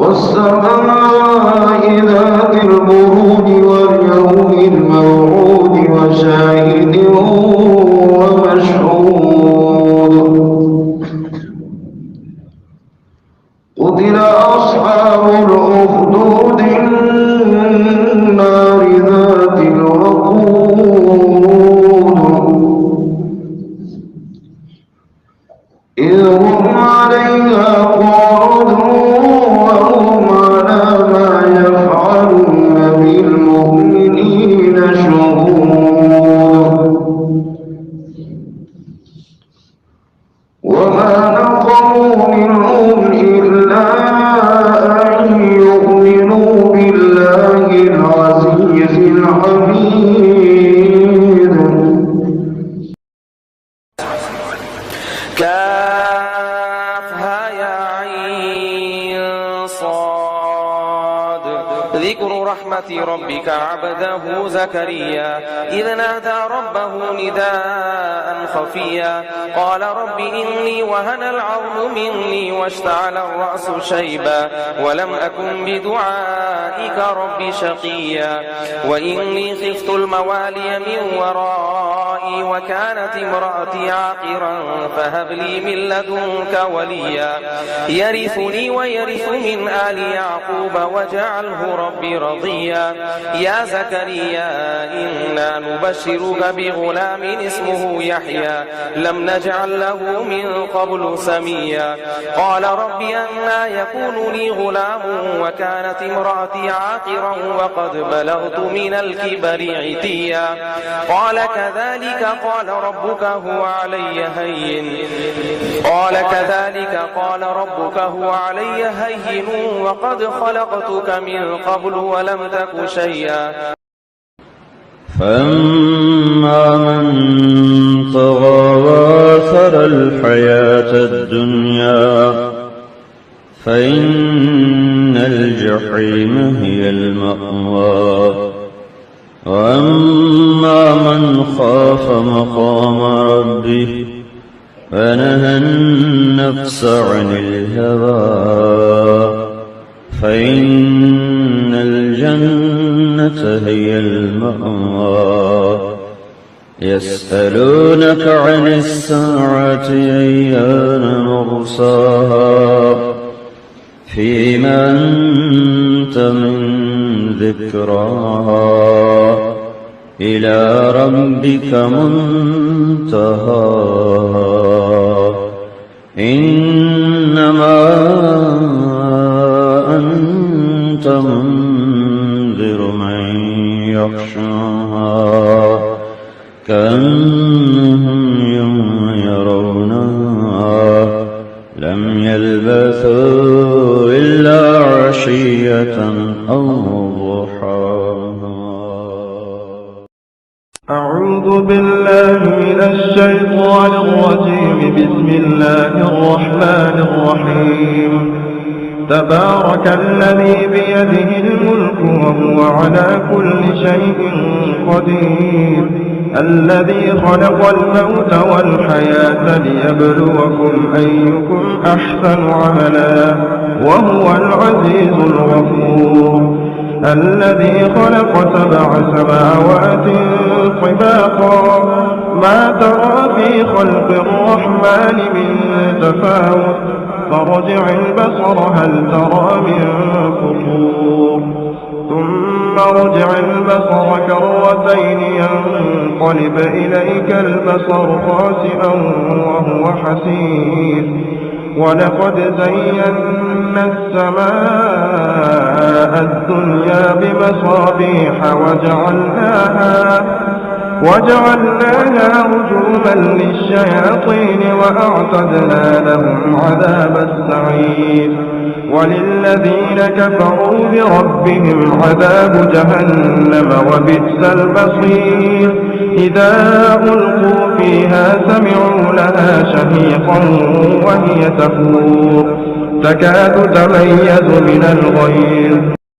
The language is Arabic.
والسماء ذات البروج واليوم الموعود وشاهد ومشهود قتل أصحاب الأخدود النار ذات الوقود إذ هم عليها قعود وهم على ما يفعلون بالمؤمنين شهود وما نقموا منهم إلا أن يؤمنوا بالله العزيز الحميد. كافها يا عين صاد ذكر رحمة ربك عبده زكريا إذ نادى ربه نداء خفيا قال رب إني وهن العظم مني واشتعل الرأس شيبا ولم أكن بدعائك رب شقيا وإني خفت الموالي من ورائي وكانت امرأتي عاقرا فهب لي من لدنك وليا يرثني ويرث من آل يعقوب واجعله ربي رضيا يا زكريا إنا نبشرك بغلام اسمه يحيى لم نجعل له من قبل سميا قال رب أنى يكون لي غلام وكانت امرأتي عاقرا وقد بلغت من الكبر عتيا قال كذلك قال ربك هو علي هين وقد خلقتك من قبل ولم تك شيئا فأما من طغى وآثر الحياة الدنيا فإن الجحيم هي المأوى وأما من خاف مقام ربه ونهى النفس عن الهوى فإن الجنة هي المأوى يسألونك عن الساعة أيان مرساها فيما أنت من ذكراها إلى ربك منتهاها إنما أنت منذر من يخشاها كأنهم يوم يرونها لم يلبثوا إلا عشية أو ضحاها. أعوذ بالله من الشيطان الرجيم. بسم الله الرحمن الرحيم. تبارك الذي بيده الملك وهو على كل شيء قدير الذي خلق الموت والحياة ليبلوكم أيكم أحسن عملا وهو العزيز الغفور الذي خلق 7 سماوات طباقا ما ترى في خلق الرحمن من تفاوت فارجع البصر هل ترى من فطور ثم ارجع البصر كرتين ينقلب إليك البصر خاسئا وهو حسير ولقد زينا السماء الدنيا بمصابيح وجعلناها رجوما للشياطين وأعتدنا لهم عذاب السعير وللذين كفروا بربهم عذاب جهنم وبئس المصير إذا ألقوا فيها سمعوا لها شهيقا وهي تفور تكاد تميز من الغيظ